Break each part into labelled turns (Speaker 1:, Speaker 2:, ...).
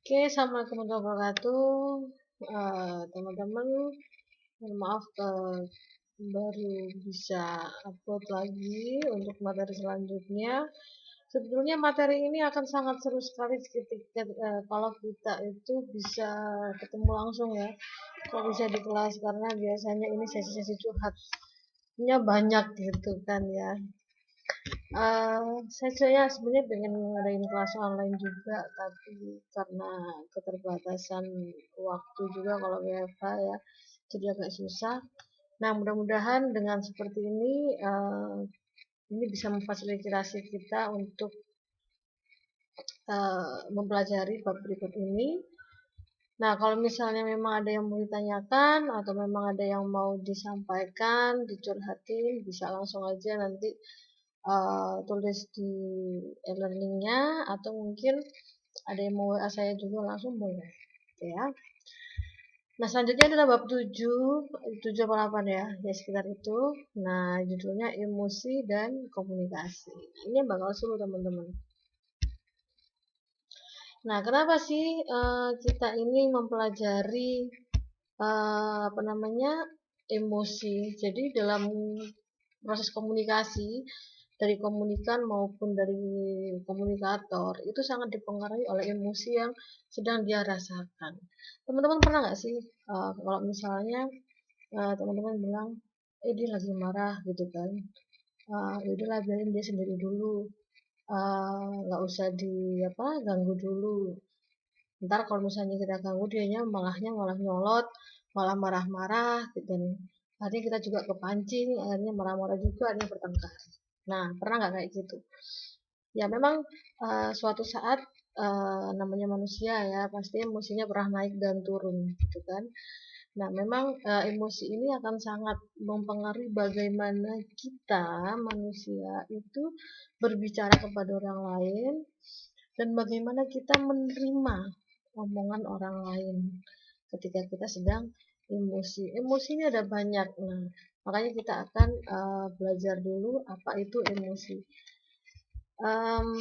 Speaker 1: Oke, assalamualaikum warahmatullahi wabarakatuh. Teman-teman, mohon maaf baru bisa upload lagi untuk materi selanjutnya. Sebetulnya materi ini akan sangat seru sekali ketika kalau kita itu bisa ketemu langsung ya, kalau bisa di kelas karena biasanya ini sesi-sesi curhatnya banyak gitu kan ya. Saya sebenarnya pengen ngadain kelas online juga, tapi karena keterbatasan waktu juga kalau WFH ya, jadi agak susah. Nah, mudah-mudahan dengan seperti ini bisa memfasilitasi kita untuk mempelajari bab berikut ini. Nah, kalau misalnya memang ada yang mau ditanyakan atau memang ada yang mau disampaikan, dicurhatin, bisa langsung aja nanti tulis di e-learningnya atau mungkin ada yang mau WA saya juga langsung boleh gitu ya. Nah, selanjutnya adalah bab 7 apa 8 ya, ya sekitar itu. Nah, judulnya emosi dan komunikasi. Ini yang bakal seru teman-teman. Nah, kenapa sih kita ini mempelajari emosi? Jadi dalam proses komunikasi dari komunikan maupun dari komunikator itu sangat dipengaruhi oleh emosi yang sedang dia rasakan. Teman-teman pernah nggak sih kalau misalnya teman-teman bilang, dia lagi marah gitu kan, yaudahlah biarin dia sendiri dulu, nggak usah ganggu dulu. Ntar kalau misalnya kita ganggu dianya malah nyolot, malah marah-marah gitu, dan akhirnya kita juga kepancing, akhirnya marah-marah juga, akhirnya bertengkar. Nah, pernah nggak kayak gitu? Ya memang suatu saat namanya manusia ya, pasti emosinya pernah naik dan turun gitu kan. Nah, memang emosi ini akan sangat mempengaruhi bagaimana kita manusia itu berbicara kepada orang lain dan bagaimana kita menerima omongan orang lain ketika kita sedang emosi. Emosi ini ada banyak. Nah, makanya kita akan belajar dulu apa itu emosi. Um,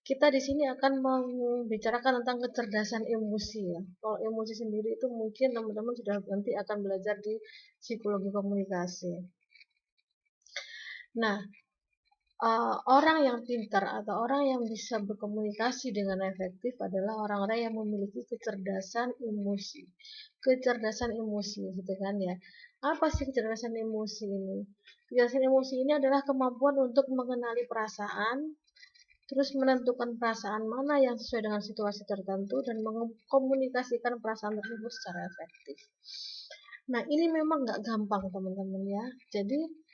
Speaker 1: kita di sini akan membicarakan tentang kecerdasan emosi ya. Kalau emosi sendiri itu mungkin teman-teman sudah nanti akan belajar di psikologi komunikasi. Nah, orang yang pintar atau orang yang bisa berkomunikasi dengan efektif adalah orang-orang yang memiliki kecerdasan emosi. Kecerdasan emosi gitu kan ya. Apa sih kecerdasan emosi ini? Kecerdasan emosi ini adalah kemampuan untuk mengenali perasaan, terus menentukan perasaan mana yang sesuai dengan situasi tertentu dan mengkomunikasikan perasaan tersebut secara efektif. Nah, ini memang nggak gampang teman-teman ya. Jadi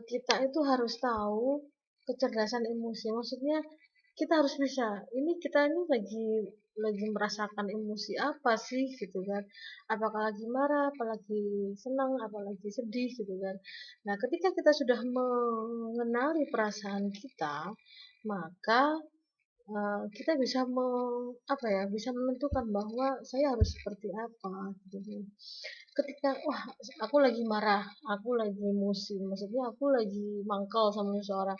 Speaker 1: kita itu harus tahu kecerdasan emosi. Maksudnya kita harus bisa. Kita ini lagi merasakan emosi apa sih gitu kan? Apakah lagi marah, apalagi senang, apalagi sedih gitu kan? Nah, ketika kita sudah mengenali perasaan kita, maka kita bisa bisa menentukan bahwa saya harus seperti apa gitu. Ketika wah aku lagi marah, aku lagi emosi, maksudnya aku lagi mangkal sama seseorang,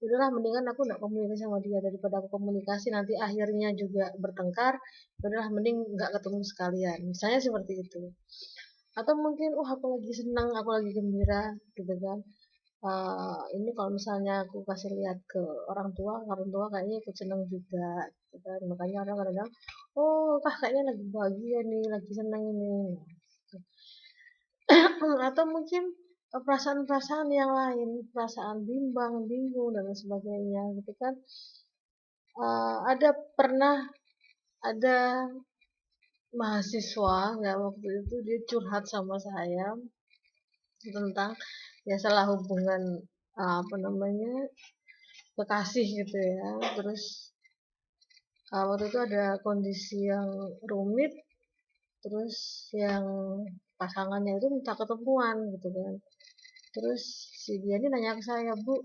Speaker 1: udahlah mendingan aku nggak komunikasi sama dia daripada aku komunikasi nanti akhirnya juga bertengkar, udahlah mending nggak ketemu sekalian, misalnya seperti itu. Atau mungkin aku lagi senang, aku lagi gembira gitu kan. Ini kalau misalnya aku kasih lihat ke orang tua kayaknya ikut senang juga gitu kan. Makanya orang kadang, oh kah kayaknya lagi bahagia nih, lagi senang ini. Atau mungkin perasaan-perasaan yang lain, perasaan bimbang, bingung dan lain sebagainya gitu kan. Ada pernah ada mahasiswa nggak waktu itu dia curhat sama saya tentang ya salah hubungan kekasih gitu ya. Terus waktu itu ada kondisi yang rumit, terus yang pasangannya itu minta ketemuan gitu kan. Terus si dia ini nanya ke saya, Bu,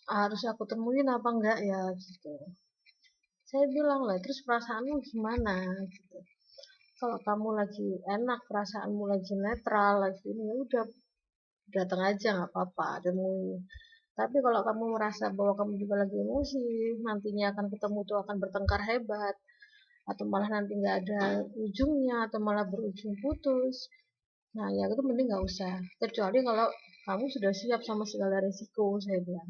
Speaker 1: harus aku temuin apa enggak ya gitu. Saya bilang lah, terus perasaanmu gimana gitu. Kalau kamu lagi enak, perasaanmu lagi netral, lagi ini ya udah datang aja nggak apa-apa, temuin. Tapi kalau kamu merasa bahwa kamu juga lagi emosi, nantinya akan ketemu tuh akan bertengkar hebat, atau malah nanti nggak ada ujungnya, atau malah berujung putus. Nah, ya itu mending nggak usah. Kecuali kalau kamu sudah siap sama segala risiko, saya bilang.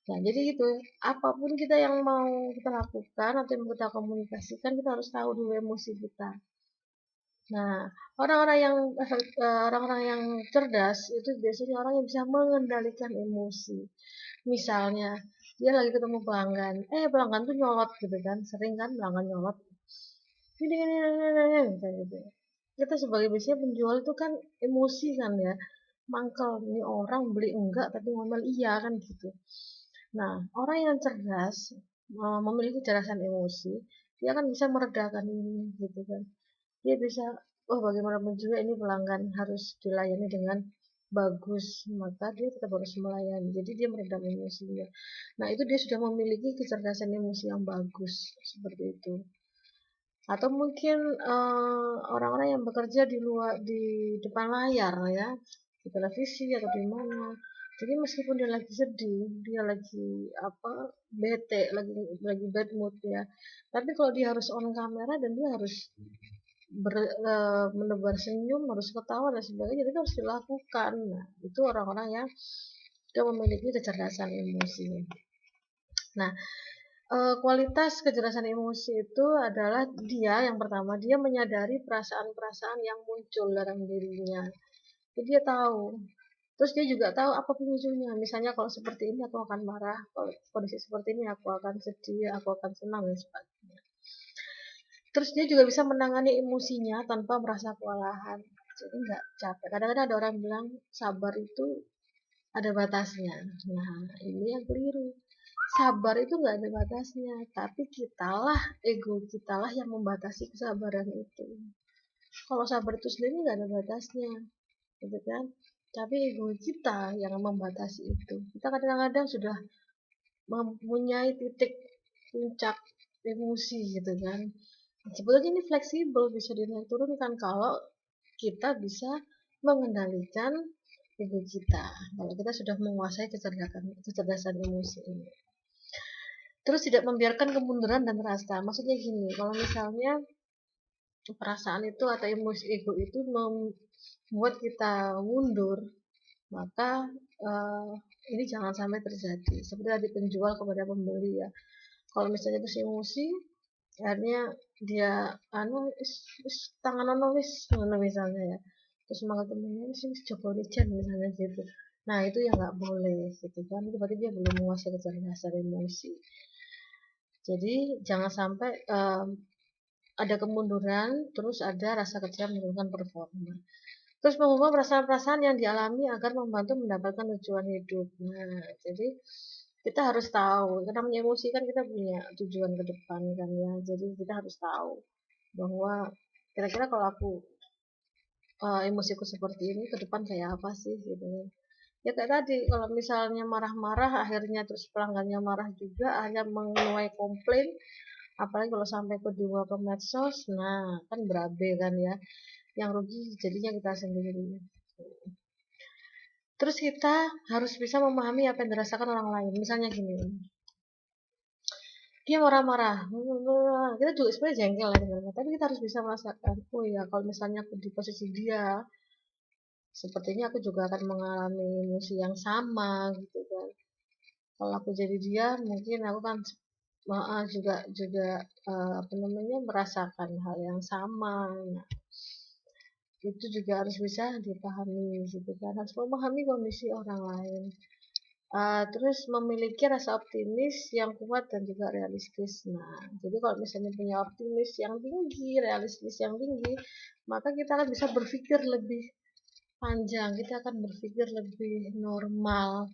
Speaker 1: Nah, jadi itu, apapun kita yang mau kita lakukan atau yang mau kita komunikasikan, kita harus tahu dulu emosi kita. Nah, orang-orang yang cerdas itu biasanya orang yang bisa mengendalikan emosi. Misalnya, dia lagi ketemu pelanggan, pelanggan tuh nyolot gitu kan, sering kan pelanggan nyolot. Ini, gitu. Kita sebagai biasanya penjual itu kan emosi kan ya, mangkel ini orang beli enggak tapi ngomel iya kan gitu. Nah, orang yang cerdas memiliki kecerdasan emosi, dia kan bisa meredakan ini gitu kan. Dia bisa, oh bagaimanapun juga ini pelanggan harus dilayani dengan bagus, maka dia tetap harus melayani. Jadi dia meredam emosinya. Nah, itu dia sudah memiliki kecerdasan emosi yang bagus seperti itu. Atau mungkin orang-orang yang bekerja di depan layar ya, di televisi atau di mana. Jadi meskipun dia lagi sedih, dia lagi apa bete, lagi bad mood ya. Tapi kalau dia harus on kamera dan dia harus menebar senyum, harus ketawa dan sebagainya, itu harus dilakukan. Nah, itu orang-orang yang sudah memiliki kecerdasan emosi. Nah, kualitas kecerdasan emosi itu adalah dia yang pertama, dia menyadari perasaan-perasaan yang muncul dalam dirinya. Jadi dia tahu. Terus dia juga tahu apa pemicunya. Misalnya kalau seperti ini aku akan marah, kalau kondisi seperti ini aku akan sedih, aku akan senang dan sebagainya. Terus dia juga bisa menangani emosinya tanpa merasa kewalahan. Jadi nggak capek. Kadang-kadang ada orang bilang sabar itu ada batasnya. Nah, ini yang keliru. Sabar itu nggak ada batasnya, tapi kitalah, ego kitalah yang membatasi kesabaran itu. Kalau sabar itu sendiri nggak ada batasnya, gitu kan? Tapi ego kita yang membatasi itu. Kita kadang-kadang sudah mempunyai titik puncak emosi, gitu kan? Sebetulnya ini fleksibel, bisa dinaik turunkan kalau kita bisa mengendalikan ego kita. Kalau kita sudah menguasai kecerdasan emosi ini. Terus tidak membiarkan kemunduran dan rasa. Maksudnya gini, kalau misalnya perasaan itu atau emosi ego itu membuat kita mundur, maka uh, ini jangan sampai terjadi. Seperti tadi penjual kepada pembeli ya. Kalau misalnya itu emosi, akhirnya dia tangan wis misalnya ya. Terus malah temennya sih coba licin misalnya gitu. Nah itu yang nggak boleh gitu kan. Itu berarti dia belum menguasai kecerdasan emosi. Jadi jangan sampai ada kemunduran, terus ada rasa kecewa menurunkan performa. Terus mengubah perasaan-perasaan yang dialami agar membantu mendapatkan tujuan hidup. Nah, jadi kita harus tahu, karena namanya emosi kan kita punya tujuan ke depan kan ya. Jadi kita harus tahu bahwa kira-kira kalau aku emosiku seperti ini ke depan kayak apa sih gitu. Ya kayak tadi, kalau misalnya marah-marah akhirnya terus pelanggannya marah juga, akhirnya menuai komplain, apalagi kalau sampai kedua ke medsos, nah kan berabe kan ya, yang rugi jadinya kita sendiri. Terus kita harus bisa memahami apa yang dirasakan orang lain. Misalnya gini, dia marah-marah, kita juga sebenarnya jengkel ya dengannya, tapi kita harus bisa merasakan, oh ya kalau misalnya aku di posisi dia, sepertinya aku juga akan mengalami emosi yang sama gitu kan. Kalau aku jadi dia, mungkin aku kan juga juga apa namanya merasakan hal yang sama. Nah, itu juga harus bisa dipahami gitu kan, harus memahami kondisi orang lain. Terus memiliki rasa optimis yang kuat dan juga realistis. Nah, jadi kalau misalnya punya optimis yang tinggi, realistis yang tinggi, maka kita akan bisa berpikir lebih panjang, kita akan berpikir lebih normal,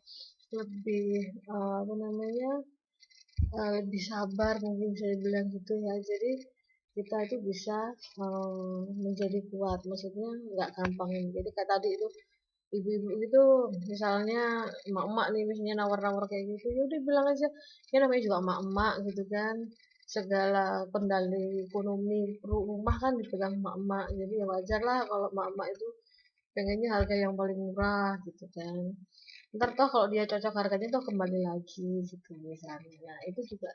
Speaker 1: lebih apa namanya, lebih sabar mungkin bisa dibilang gitu ya. Jadi kita itu bisa menjadi kuat, maksudnya nggak gampang. Jadi kayak tadi itu ibu-ibu itu misalnya emak-emak nih misalnya nawar-nawar kayak gitu, ya udah bilang aja, ya namanya juga emak-emak gitu kan, segala kendali ekonomi rumah kan dipegang emak-emak, jadi ya wajar lah kalau emak-emak itu pengennya harga yang paling murah gitu kan. Ntar toh kalau dia cocok harganya toh kembali lagi gitu misalnya. Nah, itu juga